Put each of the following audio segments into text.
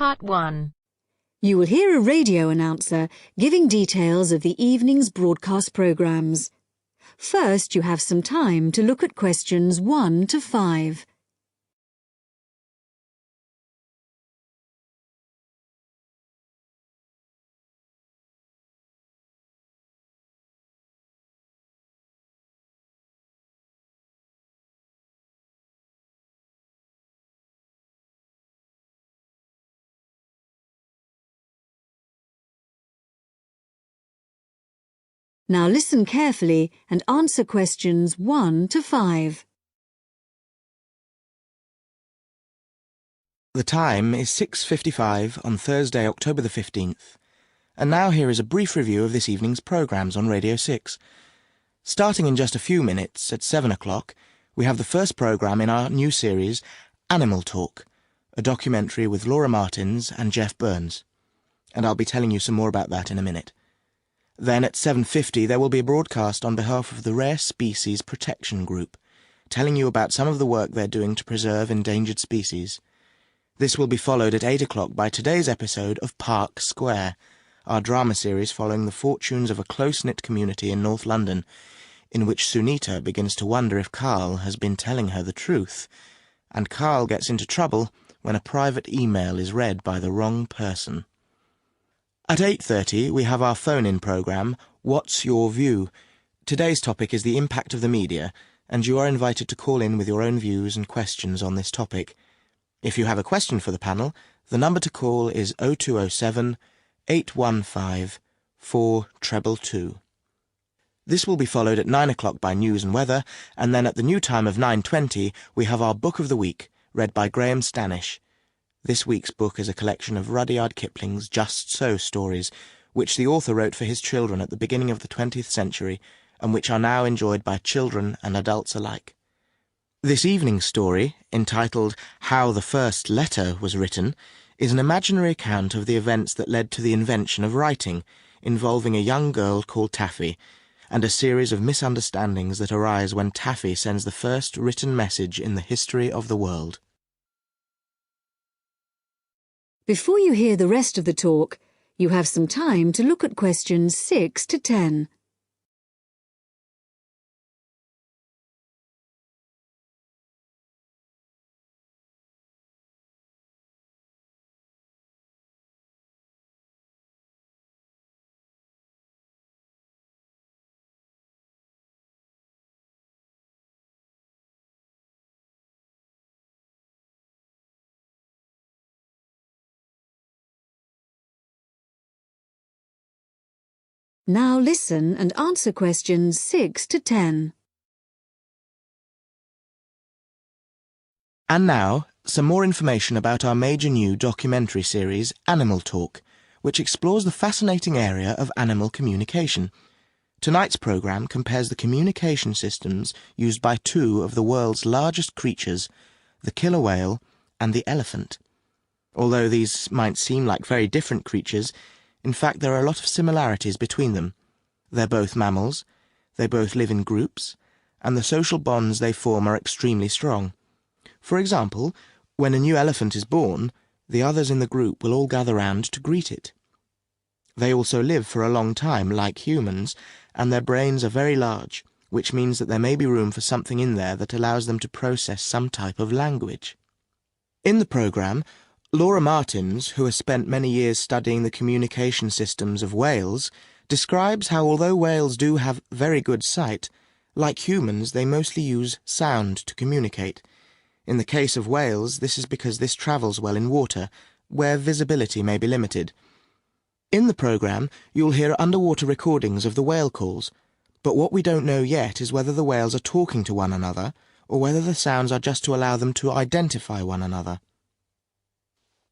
Part 1. You will hear a radio announcer giving details of the evening's broadcast programmes. First, you have some time to look at questions 1 to 5. Now listen carefully and answer questions 1 to 5. The time is 6:55 on Thursday, October the 15th. And now here is a brief review of this evening's programmes on Radio 6. Starting in just a few minutes, at 7 o'clock, we have the first programme in our new series, Animal Talk, a documentary with Laura Martins and Jeff Burns. And I'll be telling you some more about that in a minute. Then at 7:50 there will be a broadcast on behalf of the Rare Species Protection Group, telling you about some of the work they're doing to preserve endangered species. This will be followed at 8 o'clock by today's episode of Park Square, our drama series following the fortunes of a close-knit community in North London, in which Sunita begins to wonder if Carl has been telling her the truth, and Carl gets into trouble when a private email is read by the wrong person. At 8:30 we have our phone-in programme, What's Your View? Today's topic is the impact of the media, and you are invited to call in with your own views and questions on this topic. If you have a question for the panel, the number to call is 0207 815 4222. This will be followed at 9 o'clock by news and weather, and then at the new time of 9:20 we have our Book of the Week, read by Graham Stanish. This week's book is a collection of Rudyard Kipling's Just So stories, which the author wrote for his children at the beginning of the 20th century, and which are now enjoyed by children and adults alike. This evening's story, entitled How the First Letter Was Written, is an imaginary account of the events that led to the invention of writing, involving a young girl called Taffy, and a series of misunderstandings that arise when Taffy sends the first written message in the history of the world. Before you hear the rest of the talk, you have some time to look at questions 6 to 10. Now listen and answer questions 6 to 10. And now, some more information about our major new documentary series, Animal Talk, which explores the fascinating area of animal communication. Tonight's programme compares the communication systems used by two of the world's largest creatures, the killer whale and the elephant. Although these might seem like very different creatures, in fact, there are a lot of similarities between them. They're both mammals, they both live in groups, and the social bonds they form are extremely strong. For example, when a new elephant is born, the others in the group will all gather round to greet it. They also live for a long time, like humans, and their brains are very large, which means that there may be room for something in there that allows them to process some type of language. In the programme, Laura Martins, who has spent many years studying the communication systems of whales, describes how although whales do have very good sight, like humans they mostly use sound to communicate. In the case of whales, this is because this travels well in water, where visibility may be limited. In the programme, you'll hear underwater recordings of the whale calls, but what we don't know yet is whether the whales are talking to one another, or whether the sounds are just to allow them to identify one another.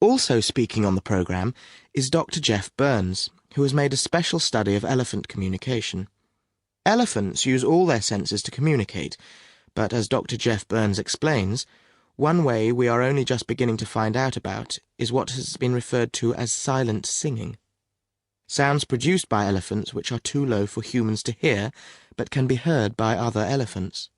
Also speaking on the programme is Dr. Jeff Burns, who has made a special study of elephant communication. Elephants use all their senses to communicate, but as Dr. Jeff Burns explains, one way we are only just beginning to find out about is what has been referred to as silent singing. Sounds produced by elephants which are too low for humans to hear, but can be heard by other elephants.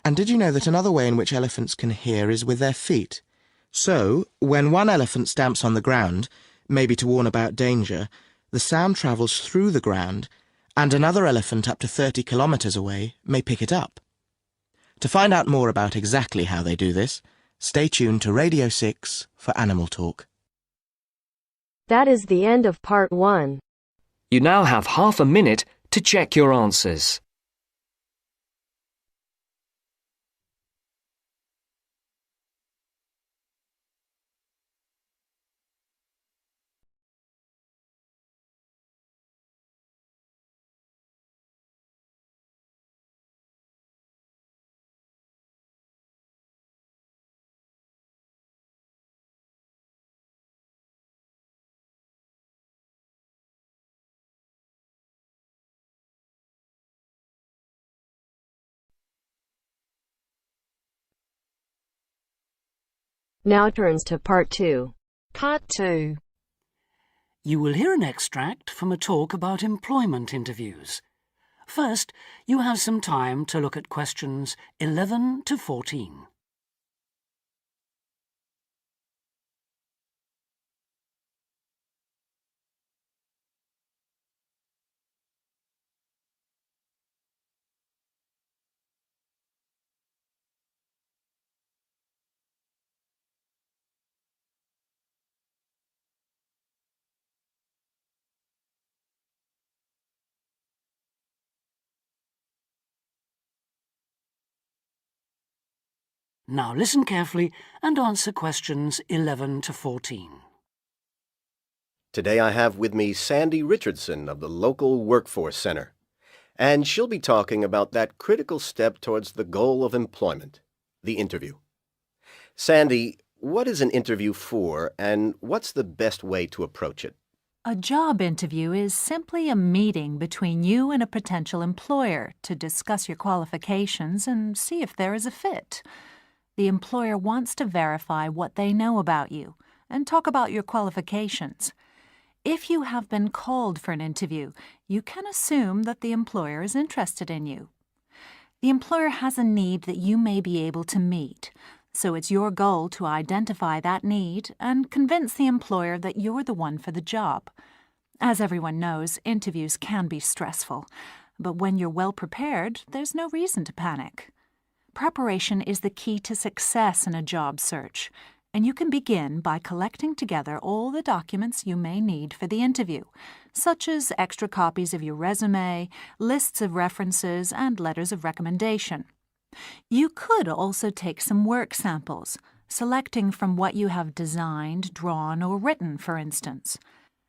And did you know that another way in which elephants can hear is with their feet? So, when one elephant stamps on the ground, maybe to warn about danger, the sound travels through the ground, and another elephant up to 30 kilometres away may pick it up. To find out more about exactly how they do this, stay tuned to Radio 6 for Animal Talk. That is the end of part 1. You now have half a minute to check your answers. Now turns to part 2. Part 2. You will hear an extract from a talk about employment interviews. First, you have some time to look at questions 11 to 14. Now listen carefully and answer questions 11 to 14. Today I have with me Sandy Richardson of the local Workforce Center, and she'll be talking about that critical step towards the goal of employment, the interview. Sandy, what is an interview for, and what's the best way to approach it? A job interview is simply a meeting between you and a potential employer to discuss your qualifications and see if there is a fit. The employer wants to verify what they know about you and talk about your qualifications. If you have been called for an interview, you can assume that the employer is interested in you. The employer has a need that you may be able to meet, so it's your goal to identify that need and convince the employer that you're the one for the job. As everyone knows, interviews can be stressful, but when you're well prepared, there's no reason to panic. Preparation is the key to success in a job search, and you can begin by collecting together all the documents you may need for the interview, such as extra copies of your resume, lists of references, and letters of recommendation. You could also take some work samples, selecting from what you have designed, drawn, or written, for instance.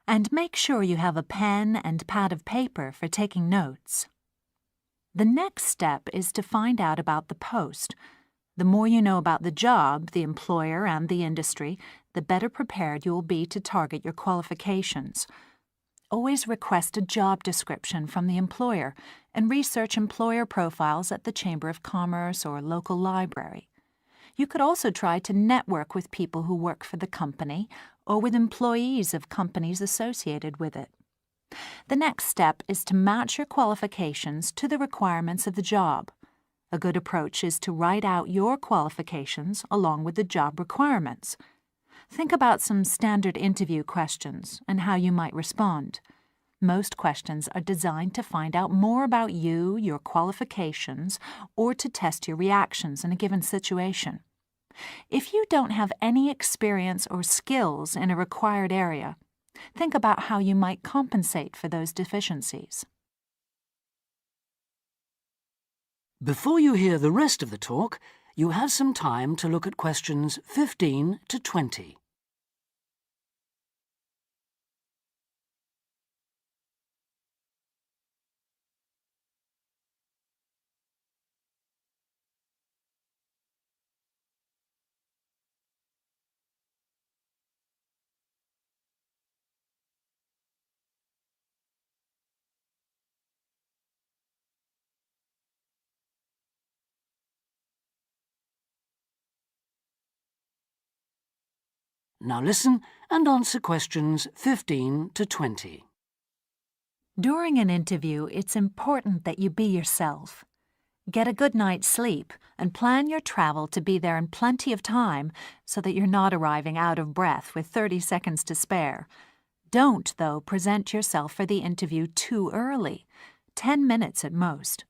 And make sure you have a pen and pad of paper for taking notes. The next step is to find out about the post. The more you know about the job, the employer, and the industry, the better prepared you will be to target your qualifications. Always request a job description from the employer and research employer profiles at the Chamber of Commerce or local library. You could also try to network with people who work for the company or with employees of companies associated with it. The next step is to match your qualifications to the requirements of the job. A good approach is to write out your qualifications along with the job requirements. Think about some standard interview questions and how you might respond. Most questions are designed to find out more about you, your qualifications, or to test your reactions in a given situation. If you don't have any experience or skills in a required area, think about how you might compensate for those deficiencies. Before you hear the rest of the talk, you have some time to look at questions 15 to 20. Now listen and answer questions 15 to 20. During an interview, it's important that you be yourself. Get a good night's sleep and plan your travel to be there in plenty of time so that you're not arriving out of breath with 30 seconds to spare. Don't, though, present yourself for the interview too early, 10 minutes at most.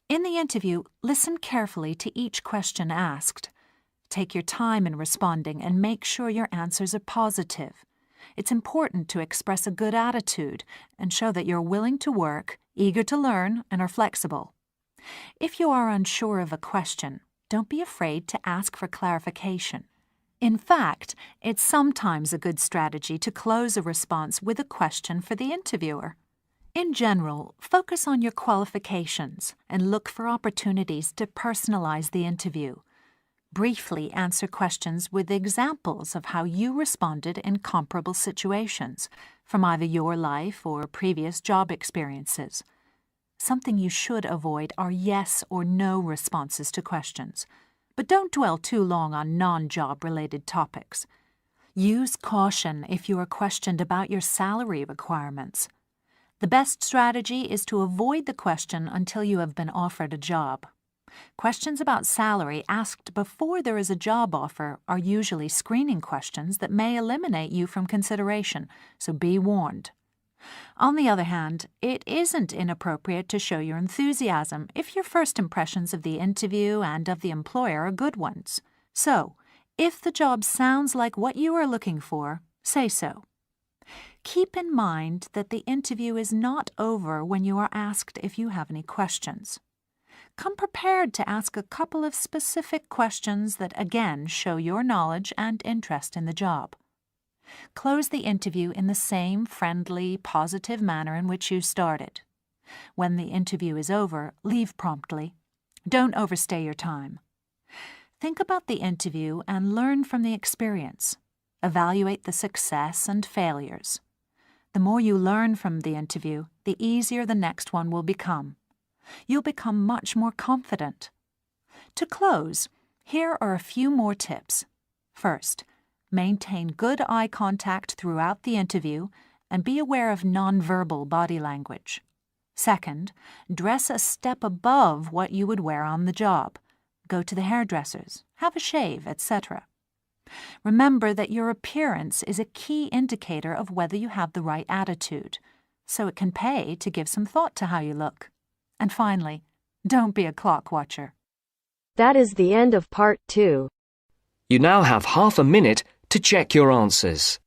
In the interview, listen carefully to each question asked. Take your time in responding and make sure your answers are positive. It's important to express a good attitude and show that you're willing to work, eager to learn, and are flexible. If you are unsure of a question, don't be afraid to ask for clarification. In fact, it's sometimes a good strategy to close a response with a question for the interviewer. In general, focus on your qualifications and look for opportunities to personalize the interview. Briefly answer questions with examples of how you responded in comparable situations, from either your life or previous job experiences. Something you should avoid are yes or no responses to questions, but don't dwell too long on non-job related topics. Use caution if you are questioned about your salary requirements. The best strategy is to avoid the question until you have been offered a job. Questions about salary asked before there is a job offer are usually screening questions that may eliminate you from consideration, so be warned. On the other hand, it isn't inappropriate to show your enthusiasm if your first impressions of the interview and of the employer are good ones. So, if the job sounds like what you are looking for, say so. Keep in mind that the interview is not over when you are asked if you have any questions. Come prepared to ask a couple of specific questions that again show your knowledge and interest in the job. Close the interview in the same friendly, positive manner in which you started. When the interview is over, leave promptly. Don't overstay your time. Think about the interview and learn from the experience. Evaluate the success and failures. The more you learn from the interview, the easier the next one will become. You'll become much more confident. To close, here are a few more tips. First, maintain good eye contact throughout the interview and be aware of nonverbal body language. Second, dress a step above what you would wear on the job. Go to the hairdressers, have a shave, etc. Remember that your appearance is a key indicator of whether you have the right attitude, so it can pay to give some thought to how you look. And finally, don't be a clock watcher. That is the end of part 2. You now have half a minute to check your answers.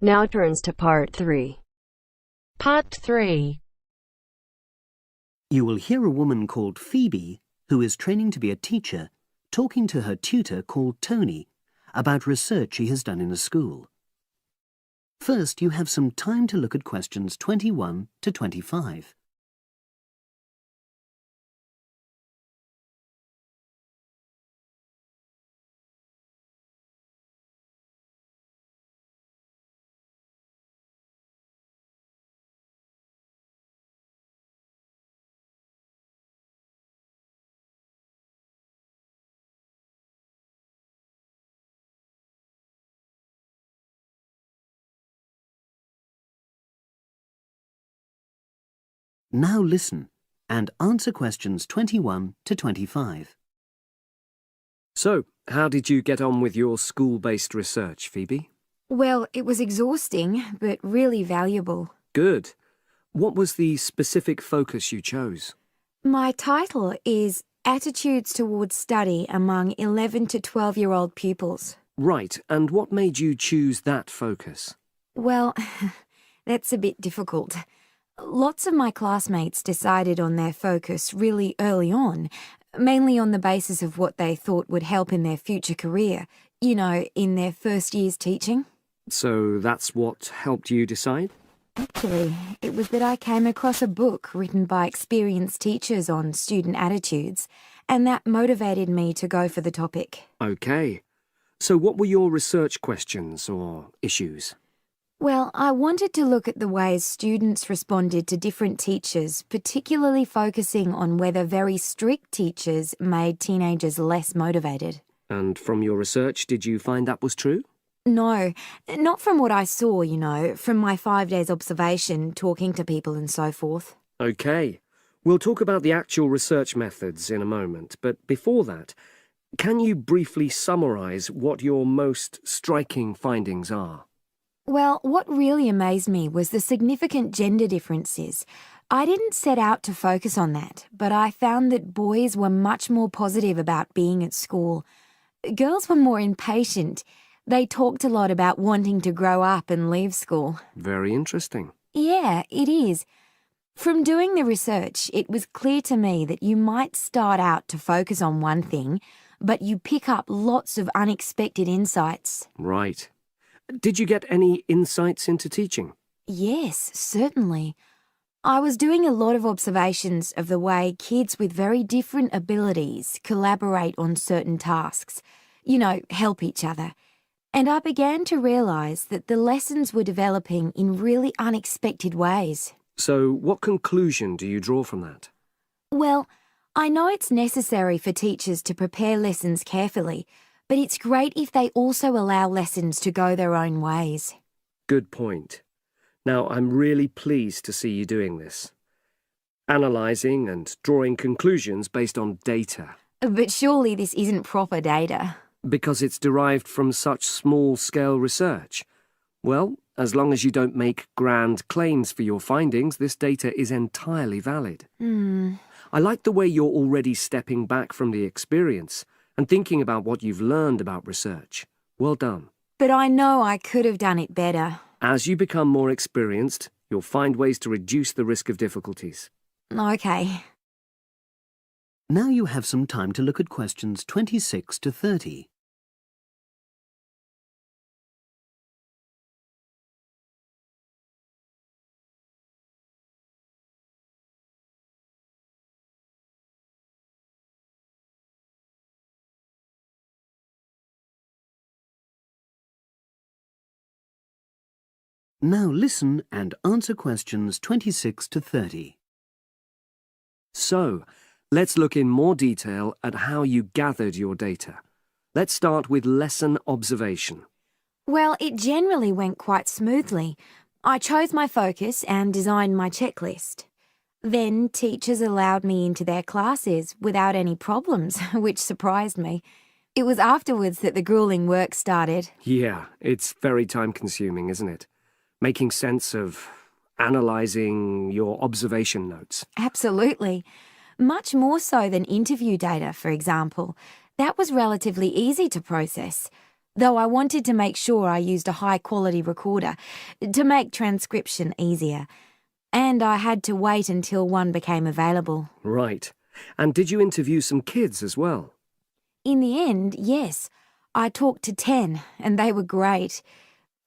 Now turns to part 3. Part 3. You will hear a woman called Phoebe, who is training to be a teacher, talking to her tutor called Tony about research she has done in a school. First, you have some time to look at questions 21 to 25. Now listen and answer questions 21 to 25. So, how did you get on with your school-based research, Phoebe? Well, it was exhausting, but really valuable. Good. What was the specific focus you chose? My title is Attitudes Towards Study Among 11 to 12-year-old Pupils. Right, and what made you choose that focus? Well, that's a bit difficult. Lots of my classmates decided on their focus really early on, mainly on the basis of what they thought would help in their future career, You know, in their first years teaching. So that's what helped you decide? Actually, it was that I came across a book written by experienced teachers on student attitudes, and that motivated me to go for the topic. OK. So what were your research questions or issues? Well, I wanted to look at the ways students responded to different teachers, particularly focusing on whether very strict teachers made teenagers less motivated. And from your research, did you find that was true? No, not from what I saw, you know, from my 5 days observation, talking to people and so forth. OK. We'll talk about the actual research methods in a moment, but before that, can you briefly summarise what your most striking findings are? Well, what really amazed me was the significant gender differences. I didn't set out to focus on that, but I found that boys were much more positive about being at school. Girls were more impatient. They talked a lot about wanting to grow up and leave school. Very interesting. Yeah, it is. From doing the research, it was clear to me that you might start out to focus on one thing, but you pick up lots of unexpected insights. Right. Did you get any insights into teaching? Yes, certainly. I was doing a lot of observations of the way kids with very different abilities collaborate on certain tasks, you know, help each other. And I began to realise that the lessons were developing in really unexpected ways. So what conclusion do you draw from that? Well, I know it's necessary for teachers to prepare lessons carefully, but it's great if they also allow lessons to go their own ways. Good point. Now, I'm really pleased to see you doing this. Analysing and drawing conclusions based on data. But surely this isn't proper data. Because it's derived from such small-scale research. Well, as long as you don't make grand claims for your findings, this data is entirely valid. I like the way you're already stepping back from the experience and thinking about what you've learned about research. Well done. But I know I could have done it better. As you become more experienced, you'll find ways to reduce the risk of difficulties. OK. Now you have some time to look at questions 26 to 30. Now listen and answer questions 26 to 30. So, let's look in more detail at how you gathered your data. Let's start with lesson observation. Well, it generally went quite smoothly. I chose my focus and designed my checklist. Then teachers allowed me into their classes without any problems, which surprised me. It was afterwards that the grueling work started. Yeah, it's very time-consuming, isn't it? Making sense of analysing your observation notes. Absolutely. Much more so than interview data, for example. That was relatively easy to process, though I wanted to make sure I used a high-quality recorder to make transcription easier. And I had to wait until one became available. Right. And did you interview some kids as well? In the end, yes. I talked to 10, and they were great.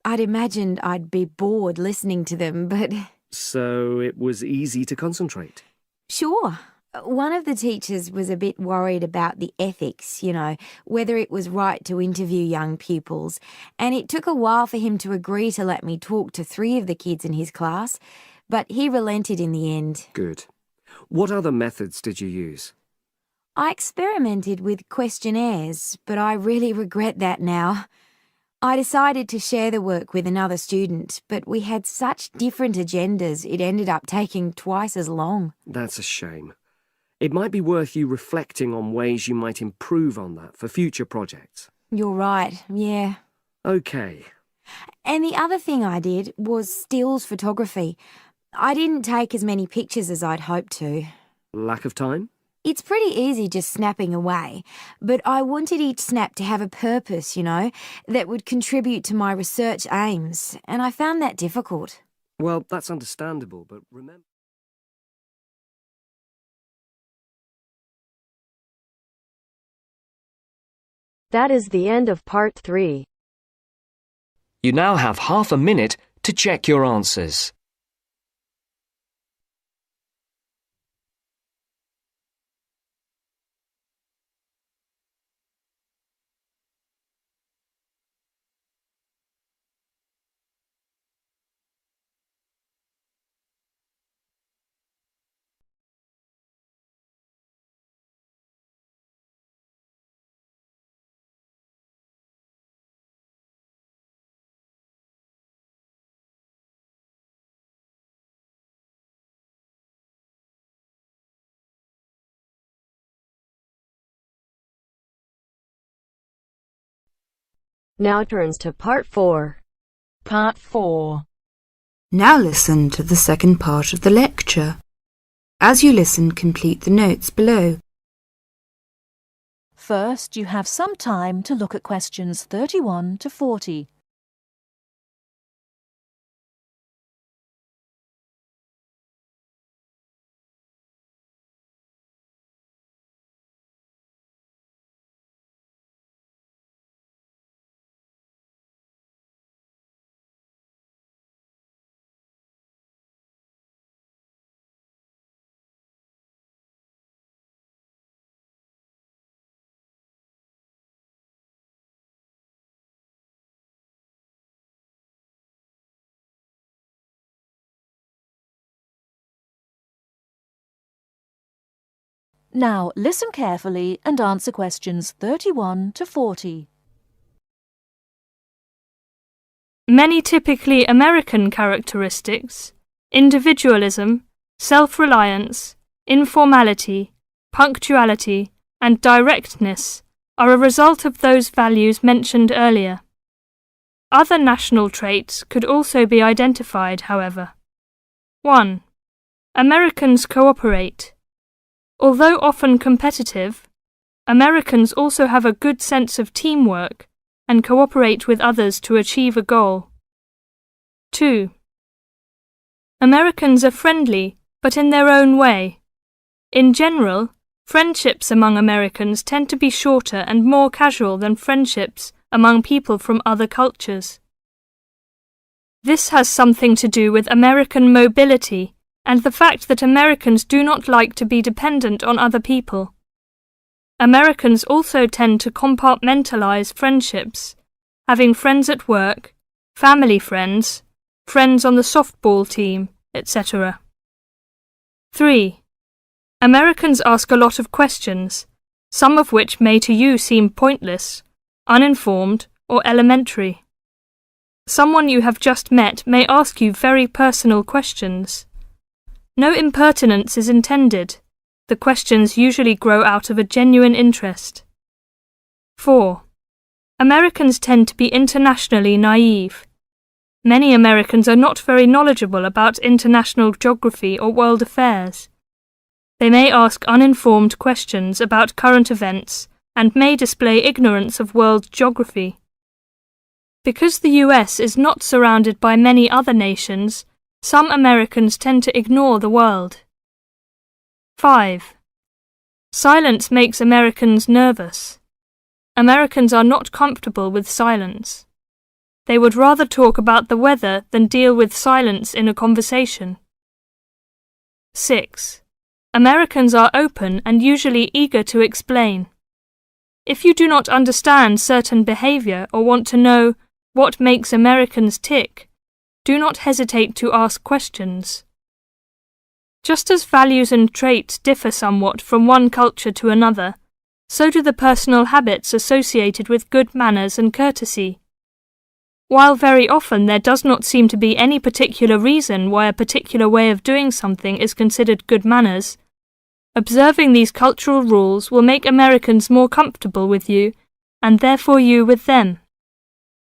I'd imagined I'd be bored listening to them, but... So it was easy to concentrate? Sure. One of the teachers was a bit worried about the ethics, you know, whether it was right to interview young pupils, and it took a while for him to agree to let me talk to 3 of the kids in his class, but he relented in the end. Good. What other methods did you use? I experimented with questionnaires, but I really regret that now. I decided to share the work with another student, but we had such different agendas it ended up taking twice as long. That's a shame. It might be worth you reflecting on ways you might improve on that for future projects. You're right, yeah. OK. And the other thing I did was stills photography. I didn't take as many pictures as I'd hoped to. Lack of time? It's pretty easy just snapping away, but I wanted each snap to have a purpose, you know, that would contribute to my research aims, and I found that difficult. Well, that's understandable, but remember... That is the end of part 3. You now have half a minute to check your answers. Now turns to part 4. Part 4. Now listen to the second part of the lecture. As you listen, complete the notes below. First, you have some time to look at questions 31 to 40. Now, listen carefully and answer questions 31 to 40. Many typically American characteristics, individualism, self-reliance, informality, punctuality, and directness, are a result of those values mentioned earlier. Other national traits could also be identified, however. 1. Americans cooperate. Although often competitive, Americans also have a good sense of teamwork and cooperate with others to achieve a goal. 2. Americans are friendly, but in their own way. In general, friendships among Americans tend to be shorter and more casual than friendships among people from other cultures. This has something to do with American mobility and the fact that Americans do not like to be dependent on other people. Americans also tend to compartmentalize friendships, having friends at work, family friends, friends on the softball team, etc. 3. Americans ask a lot of questions, some of which may to you seem pointless, uninformed, or elementary. Someone you have just met may ask you very personal questions. No impertinence is intended. The questions usually grow out of a genuine interest. 4. Americans tend to be internationally naive. Many Americans are not very knowledgeable about international geography or world affairs. They may ask uninformed questions about current events and may display ignorance of world geography. Because the US is not surrounded by many other nations, some Americans tend to ignore the world. 5. Silence makes Americans nervous. Americans are not comfortable with silence. They would rather talk about the weather than deal with silence in a conversation. 6. Americans are open and usually eager to explain. If you do not understand certain behavior or want to know what makes Americans tick, do not hesitate to ask questions. Just as values and traits differ somewhat from one culture to another, so do the personal habits associated with good manners and courtesy. While very often there does not seem to be any particular reason why a particular way of doing something is considered good manners, observing these cultural rules will make Americans more comfortable with you, and therefore you with them.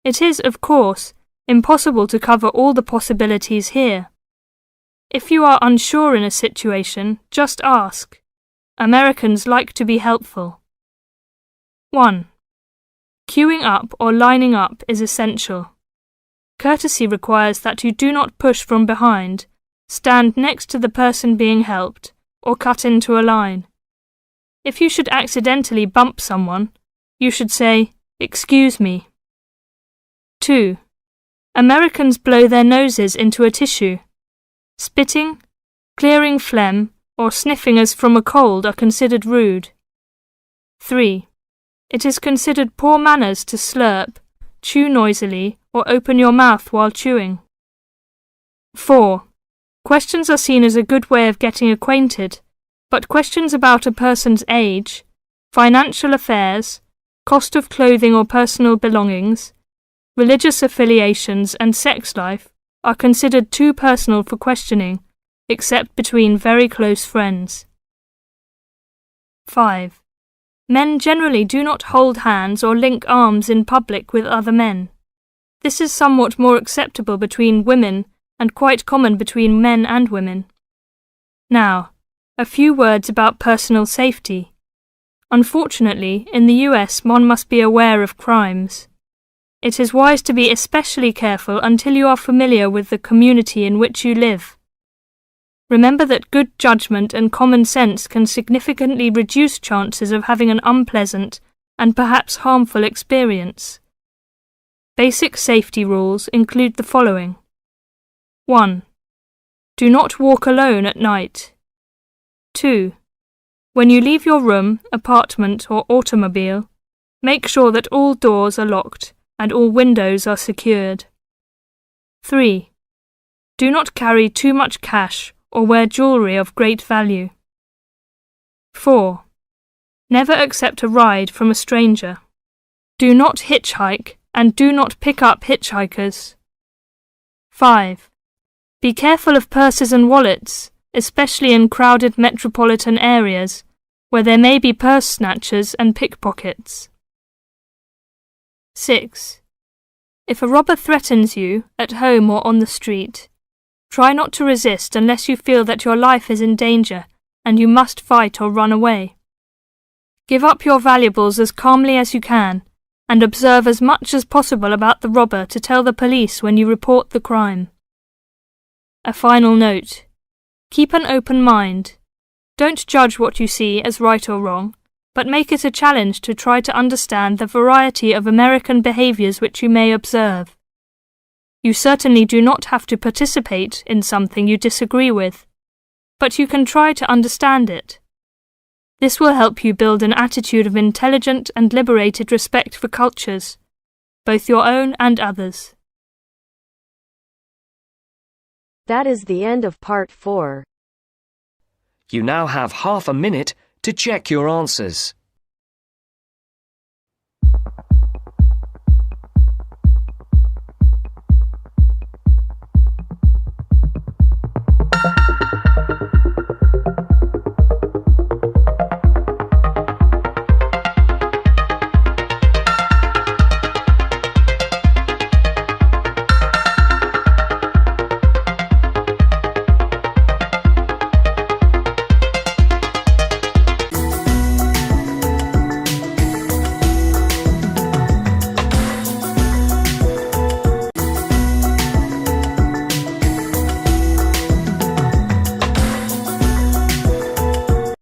It is, of course, impossible to cover all the possibilities here. If you are unsure in a situation, just ask. Americans like to be helpful. 1. Queuing up or lining up is essential. Courtesy requires that you do not push from behind, stand next to the person being helped, or cut into a line. If you should accidentally bump someone, you should say, "Excuse me." 2. Americans blow their noses into a tissue. Spitting, clearing phlegm, or sniffing as from a cold are considered rude. 3. It is considered poor manners to slurp, chew noisily, or open your mouth while chewing. 4. Questions are seen as a good way of getting acquainted, but questions about a person's age, financial affairs, cost of clothing or personal belongings, religious affiliations and sex life are considered too personal for questioning, except between very close friends. 5. Men generally do not hold hands or link arms in public with other men. This is somewhat more acceptable between women and quite common between men and women. Now, a few words about personal safety. Unfortunately, in the US one must be aware of crimes. It is wise to be especially careful until you are familiar with the community in which you live. Remember that good judgment and common sense can significantly reduce chances of having an unpleasant and perhaps harmful experience. Basic safety rules include the following. 1. Do not walk alone at night. 2. When you leave your room, apartment, or automobile, make sure that all doors are locked and all windows are secured. 3. Do not carry too much cash or wear jewellery of great value. 4. Never accept a ride from a stranger. Do not hitchhike and do not pick up hitchhikers. 5. Be careful of purses and wallets, especially in crowded metropolitan areas where there may be purse snatchers and pickpockets. 6. If a robber threatens you, at home or on the street, try not to resist unless you feel that your life is in danger and you must fight or run away. Give up your valuables as calmly as you can and observe as much as possible about the robber to tell the police when you report the crime. A final note. Keep an open mind. Don't judge what you see as right or wrong, but make it a challenge to try to understand the variety of American behaviours which you may observe. You certainly do not have to participate in something you disagree with, but you can try to understand it. This will help you build an attitude of intelligent and liberated respect for cultures, both your own and others. That is the end of part 4. You now have half a minute to check your answers.